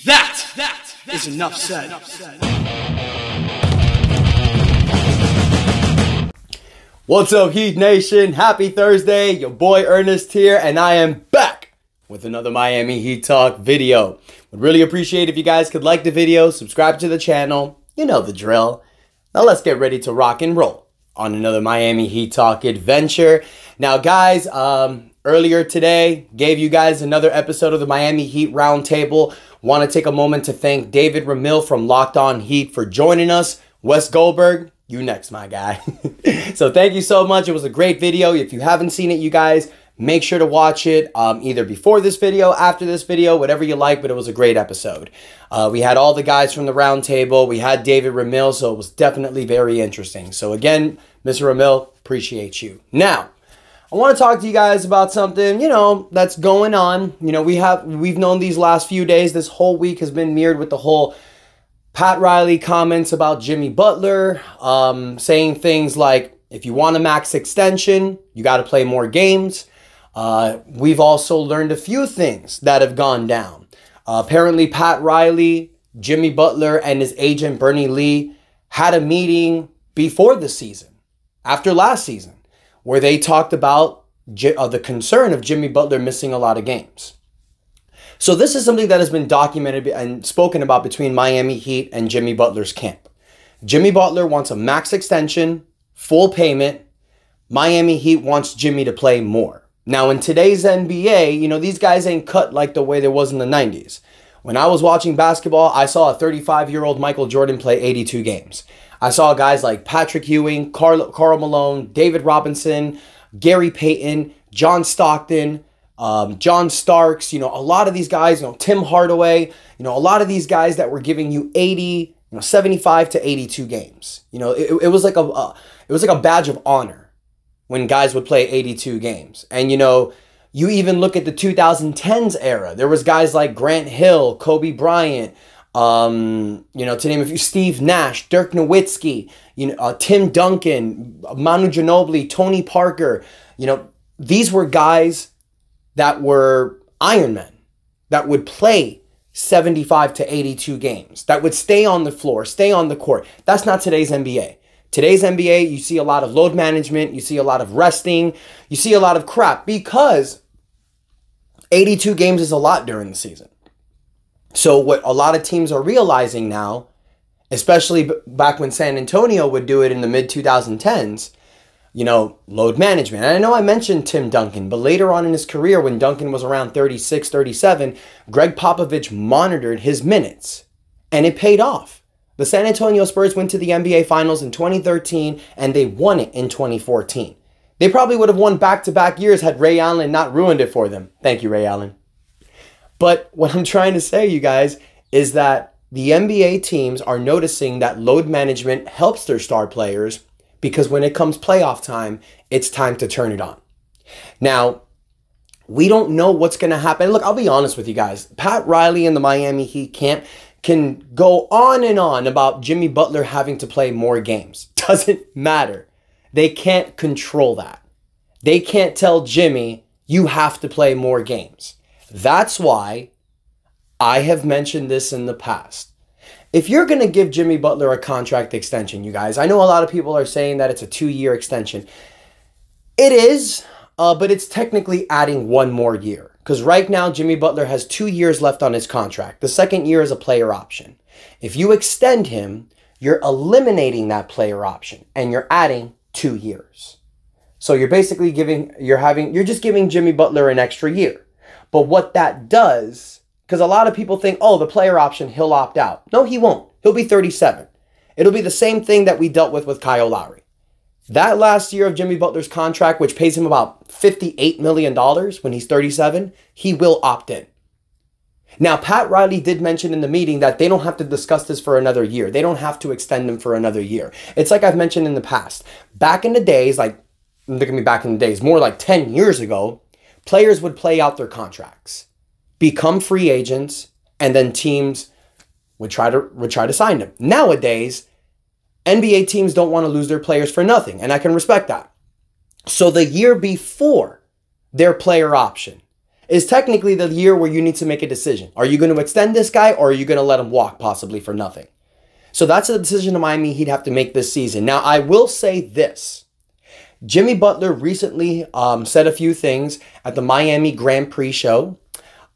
That is enough said. What's up, Heat Nation? Happy Thursday. Your boy Ernest here, and I am back with another Miami Heat Talk video. Would really appreciate if you guys could like the video, subscribe to the channel. You know the drill. Now let's get ready to rock and roll on another Miami Heat Talk adventure. Now, guys, earlier today, gave you guys another episode of the Miami Heat Roundtable. Want to take a moment to thank David Ramil from Locked On Heat for joining us. Wes Goldberg, you next, my guy. So thank you so much. It was a great video. If you haven't seen it, you guys, make sure to watch it either before this video, after this video, whatever you like, but it was a great episode. We had all the guys from the roundtable. We had David Ramil, so it was definitely very interesting. So again, Mr. Ramil, appreciate you. Now, I want to talk to you guys about something, that's going on. We've known these last few days, this whole week has been mirrored with the whole Pat Riley comments about Jimmy Butler, saying things like, if you want a max extension, you got to play more games. We've also learned a few things that have gone down. Apparently, Pat Riley, Jimmy Butler, and his agent Bernie Lee had a meeting before the season, after last season, where they talked about the concern of Jimmy Butler missing a lot of games. So this is something that has been documented and spoken about between Miami Heat and Jimmy Butler's camp. Jimmy Butler wants a max extension, full payment. Miami Heat wants Jimmy to play more. Now, in today's NBA, these guys ain't cut like the way there was in the 90s. When I was watching basketball, I saw a 35-year-old Michael Jordan play 82 games. I saw guys like Patrick Ewing, Karl Malone, David Robinson, Gary Payton, John Stockton, John Starks, a lot of these guys, Tim Hardaway, a lot of these guys that were giving you 80, 75 to 82 games. It was like a badge of honor when guys would play 82 games. And, you even look at the 2010s era. There was guys like Grant Hill, Kobe Bryant, to name a few, Steve Nash, Dirk Nowitzki, Tim Duncan, Manu Ginobili, Tony Parker. These were guys that were Ironmen, that would play 75 to 82 games, that would stay on the floor, stay on the court. That's not today's NBA. Today's NBA, you see a lot of load management, you see a lot of resting, you see a lot of crap, because 82 games is a lot during the season. So what a lot of teams are realizing now, especially back when San Antonio would do it in the mid-2010s, load management. And I know I mentioned Tim Duncan, but later on in his career, when Duncan was around 36, 37, Greg Popovich monitored his minutes, and it paid off. The San Antonio Spurs went to the NBA Finals in 2013, and they won it in 2014. They probably would have won back-to-back years had Ray Allen not ruined it for them. Thank you, Ray Allen. But what I'm trying to say, you guys, is that the NBA teams are noticing that load management helps their star players, because when it comes playoff time, it's time to turn it on. Now, we don't know what's going to happen. Look, I'll be honest with you guys. Pat Riley and the Miami Heat camp can go on and on about Jimmy Butler having to play more games. Doesn't matter. They can't control that. They can't tell Jimmy, you have to play more games. That's why I have mentioned this in the past. If you're going to give Jimmy Butler a contract extension, you guys, I know a lot of people are saying that it's a 2-year extension. It is, but it's technically adding 1 more year. Because right now, Jimmy Butler has 2 years left on his contract. The second year is a player option. If you extend him, you're eliminating that player option, and you're adding 2 years. So you're basically you're just giving Jimmy Butler an extra year. But what that does, because a lot of people think, oh, the player option, he'll opt out. No, he won't. He'll be 37. It'll be the same thing that we dealt with Kyle Lowry. That last year of Jimmy Butler's contract, which pays him about $58 million when he's 37, he will opt in. Now, Pat Riley did mention in the meeting that they don't have to discuss this for another year. They don't have to extend him for another year. It's like I've mentioned in the past. Back in the days, more like 10 years ago, players would play out their contracts, become free agents, and then teams would try to sign them. Nowadays, NBA teams don't want to lose their players for nothing, and I can respect that. So the year before their player option, is technically the year where you need to make a decision. Are you going to extend this guy or are you going to let him walk possibly for nothing? So that's a decision the Miami Heat have to make this season. Now, I will say this. Jimmy Butler recently said a few things at the Miami Grand Prix show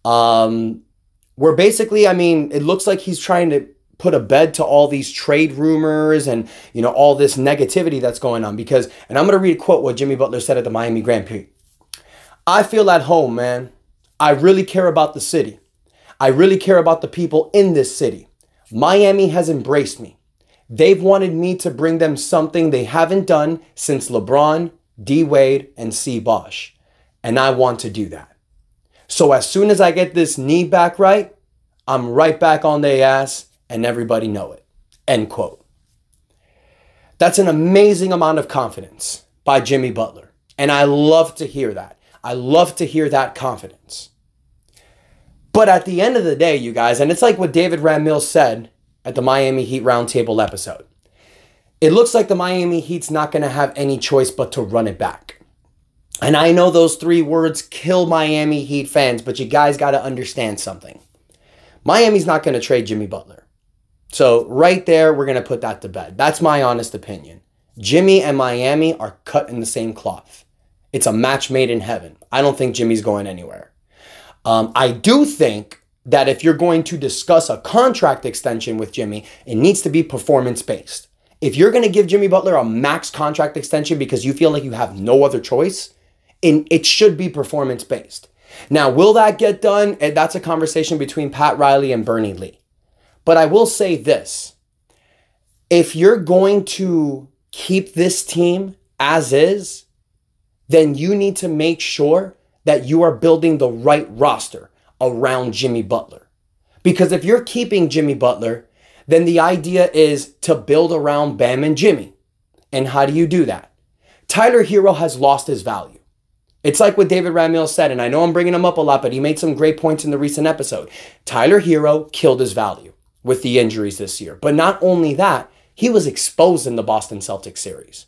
where basically, I mean, it looks like he's trying to put a bed to all these trade rumors and, you know, all this negativity that's going on because, and I'm going to read a quote what Jimmy Butler said at the Miami Grand Prix. I feel at home, man. I really care about the city. I really care about the people in this city. Miami has embraced me. They've wanted me to bring them something they haven't done since LeBron, D. Wade, and C. Bosh. And I want to do that. So as soon as I get this knee back right, I'm right back on their ass and everybody know it. End quote. That's an amazing amount of confidence by Jimmy Butler. And I love to hear that. I love to hear that confidence. But at the end of the day, you guys, and it's like what David Ramil said at the Miami Heat Roundtable episode. It looks like the Miami Heat's not going to have any choice but to run it back. And I know those three words kill Miami Heat fans, but you guys got to understand something. Miami's not going to trade Jimmy Butler. So right there, we're going to put that to bed. That's my honest opinion. Jimmy and Miami are cut in the same cloth. It's a match made in heaven. I don't think Jimmy's going anywhere. I do think that if you're going to discuss a contract extension with Jimmy, it needs to be performance-based. If you're going to give Jimmy Butler a max contract extension because you feel like you have no other choice, it should be performance-based. Now, will that get done? That's a conversation between Pat Riley and Bernie Lee. But I will say this. If you're going to keep this team as is, then you need to make sure that you are building the right roster around Jimmy Butler. Because if you're keeping Jimmy Butler, then the idea is to build around Bam and Jimmy. And how do you do that? Tyler Hero has lost his value. It's like what David Ramil said, and I know I'm bringing him up a lot, but he made some great points in the recent episode. Tyler Hero killed his value with the injuries this year. But not only that, he was exposed in the Boston Celtics series.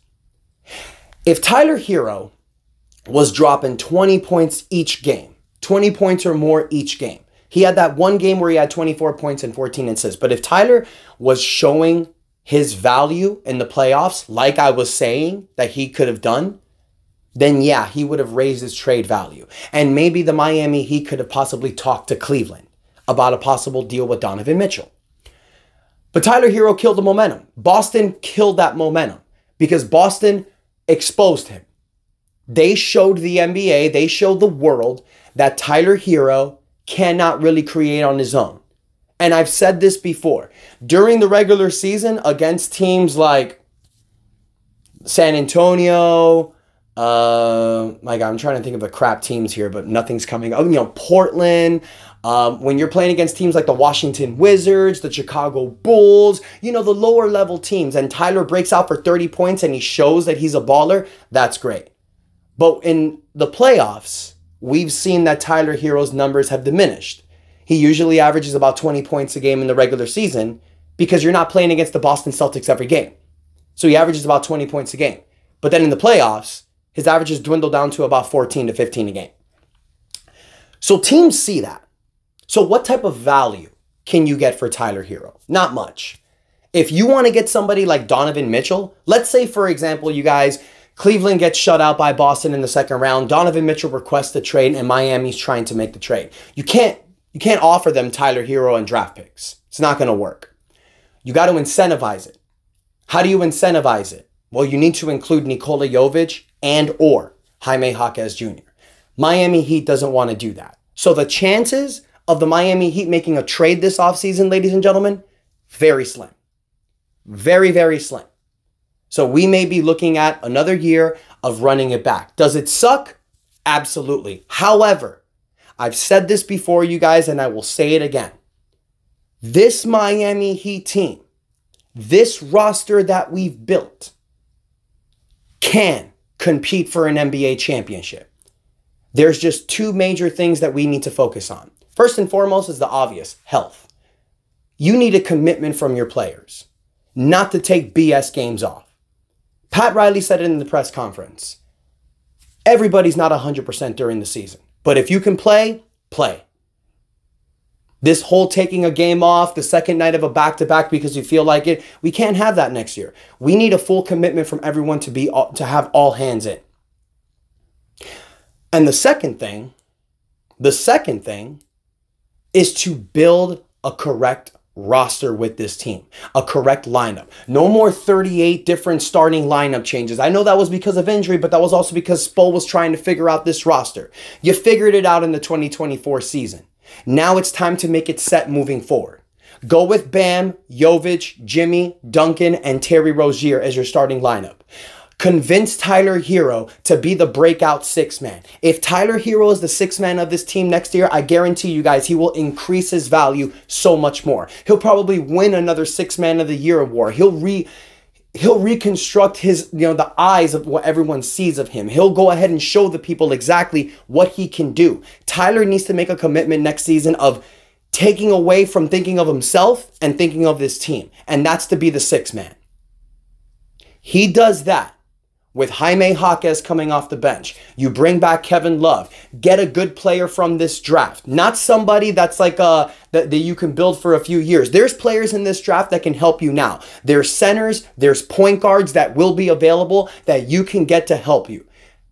If Tyler Hero was dropping 20 points each game, 20 points or more each game. He had that one game where he had 24 points and 14 assists. But if Tyler was showing his value in the playoffs, like I was saying that he could have done, then yeah, he would have raised his trade value. And maybe the Miami Heat could have possibly talked to Cleveland about a possible deal with Donovan Mitchell. But Tyler Hero killed the momentum. Boston killed that momentum because Boston exposed him. They showed the NBA, they showed the world that Tyler Hero cannot really create on his own. And I've said this before. During the regular season against teams like San Antonio, my God, I'm trying to think of the crap teams here, but nothing's coming up. You know, Portland, when you're playing against teams like the Washington Wizards, the Chicago Bulls, you know, the lower level teams, and Tyler breaks out for 30 points and he shows that he's a baller, that's great. But in the playoffs, we've seen that Tyler Hero's numbers have diminished. He usually averages about 20 points a game in the regular season because you're not playing against the Boston Celtics every game. So he averages about 20 points a game. But then in the playoffs, his averages dwindle down to about 14 to 15 a game. So teams see that. So what type of value can you get for Tyler Hero? Not much. If you want to get somebody like Donovan Mitchell, let's say, for example, you guys, Cleveland gets shut out by Boston in the second round. Donovan Mitchell requests the trade and Miami's trying to make the trade. You can't offer them Tyler Hero and draft picks. It's not going to work. You got to incentivize it. How do you incentivize it? Well, you need to include Nikola Jovic and or Jaime Jaquez Jr. Miami Heat doesn't want to do that. So the chances of the Miami Heat making a trade this offseason, ladies and gentlemen, very slim. Very, very slim. So we may be looking at another year of running it back. Does it suck? Absolutely. However, I've said this before, you guys, and I will say it again. This Miami Heat team, this roster that we've built, can compete for an NBA championship. There's just two major things that we need to focus on. First and foremost is the obvious, health. You need a commitment from your players, not to take BS games off. Pat Riley said it in the press conference. Everybody's not 100% during the season. But if you can play, play. This whole taking a game off the second night of a back-to-back because you feel like it, we can't have that next year. We need a full commitment from everyone to have all hands in. And the second thing is to build a correct roster with this team, a correct lineup. No more 38 different starting lineup changes. I know that was because of injury, but that was also because Spo was trying to figure out this roster. You figured it out in the 2024 season. Now it's time to make it set moving forward. Go with Bam, Jovic, Jimmy, Duncan, and Terry Rozier as your starting lineup. Convince Tyler Hero to be the breakout sixth man. If Tyler Hero is the sixth man of this team next year, I guarantee you guys, he will increase his value so much more. He'll probably win another sixth man of the year award. He'll reconstruct his, the eyes of what everyone sees of him. He'll go ahead and show the people exactly what he can do. Tyler needs to make a commitment next season of taking away from thinking of himself and thinking of this team. And that's to be the sixth man. He does that with Jaime Jaquez coming off the bench. You bring back Kevin Love. Get a good player from this draft. Not somebody that's like that you can build for a few years. There's players in this draft that can help you now. There's centers, there's point guards that will be available that you can get to help you.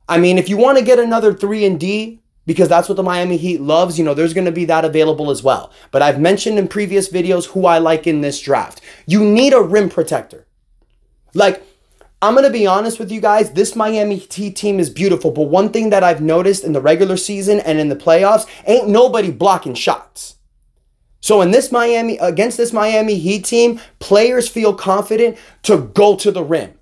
I mean, if you want to get another 3-and-D, because that's what the Miami Heat loves, there's going to be that available as well. But I've mentioned in previous videos who I like in this draft. You need a rim protector. I'm going to be honest with you guys, this Miami Heat team is beautiful, but one thing that I've noticed in the regular season and in the playoffs, ain't nobody blocking shots. So against this Miami Heat team, players feel confident to go to the rim.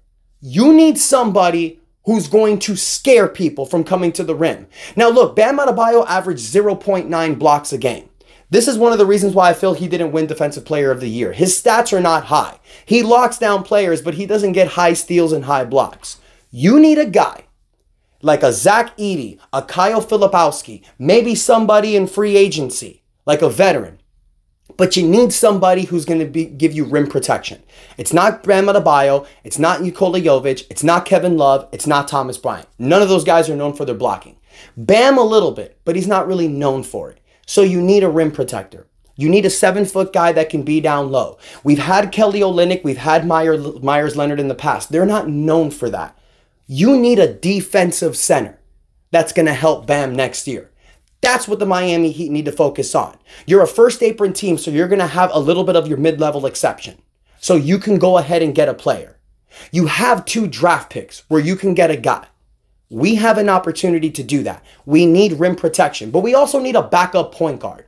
You need somebody who's going to scare people from coming to the rim. Now look, Bam Adebayo averaged 0.9 blocks a game. This is one of the reasons why I feel he didn't win Defensive Player of the Year. His stats are not high. He locks down players, but he doesn't get high steals and high blocks. You need a guy like a Zach Edey, a Kyle Filipowski, maybe somebody in free agency, like a veteran. But you need somebody who's going to give you rim protection. It's not Bam Adebayo. It's not Nikola Jovic. It's not Kevin Love. It's not Thomas Bryant. None of those guys are known for their blocking. Bam a little bit, but he's not really known for it. So you need a rim protector. You need a 7-foot guy that can be down low. We've had Kelly Olynyk, we've had Myers Leonard in the past. They're not known for that. You need a defensive center that's going to help Bam next year. That's what the Miami Heat need to focus on. You're a first apron team, so you're going to have a little bit of your mid-level exception. So you can go ahead and get a player. You have 2 draft picks where you can get a guy. We have an opportunity to do that. We need rim protection, but we also need a backup point guard.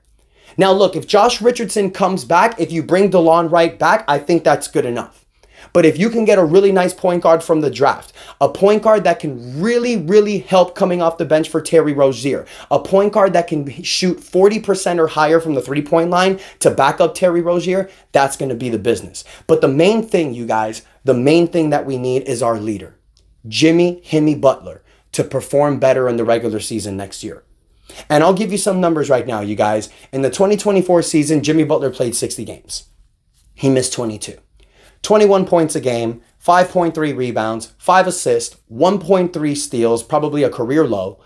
Now look, if Josh Richardson comes back, if you bring DeLon Wright back, I think that's good enough. But if you can get a really nice point guard from the draft, a point guard that can really help coming off the bench for Terry Rozier, a point guard that can shoot 40% or higher from the three-point line to back up Terry Rozier, that's going to be the business. But the main thing, you guys, the main thing that we need is our leader, Jimmy Butler, to perform better in the regular season next year. And I'll give you some numbers right now, you guys. In the 2024 season, Jimmy Butler played 60 games. He missed 22. 21 points a game, 5.3 rebounds, 5 assists, 1.3 steals, probably a career low.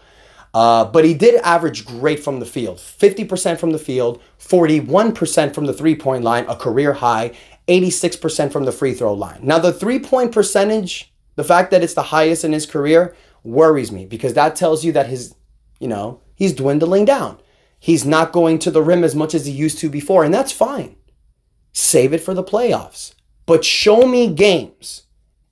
But he did average great from the field. 50% from the field, 41% from the three-point line, a career high, 86% from the free throw line. Now, the three-point percentage, the fact that it's the highest in his career, worries me because that tells you that he's dwindling down. He's not going to the rim as much as he used to before, and that's fine. Save it for the playoffs. But show me games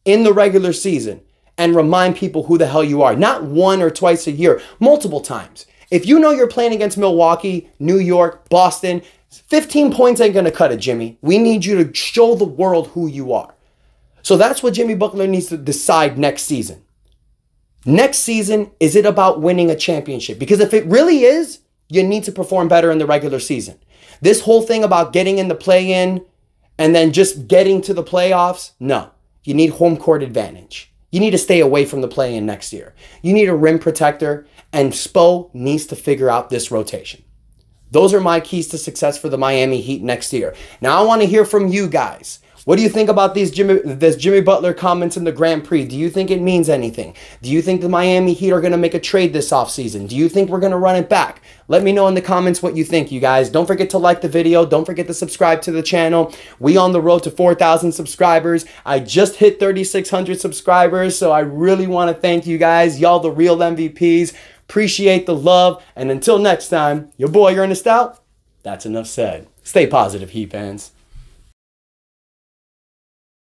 in the regular season and remind people who the hell you are. Not 1 or twice a year, multiple times. If you know you're playing against Milwaukee, New York, Boston, 15 points ain't going to cut it, Jimmy. We need you to show the world who you are. So that's what Jimmy Butler needs to decide next season. Next season, is it about winning a championship? Because if it really is, you need to perform better in the regular season. This whole thing about getting in the play-in and then just getting to the playoffs, no. You need home court advantage. You need to stay away from the play-in next year. You need a rim protector, and Spo needs to figure out this rotation. Those are my keys to success for the Miami Heat next year. Now, I want to hear from you guys. What do you think about this Jimmy Butler comments in the Grand Prix? Do you think it means anything? Do you think the Miami Heat are going to make a trade this offseason? Do you think we're going to run it back? Let me know in the comments what you think, you guys. Don't forget to like the video. Don't forget to subscribe to the channel. We on the road to 4,000 subscribers. I just hit 3,600 subscribers, so I really want to thank you guys. Y'all the real MVPs. Appreciate the love. And until next time, your boy Ernest out. That's enough said. Stay positive, Heat fans.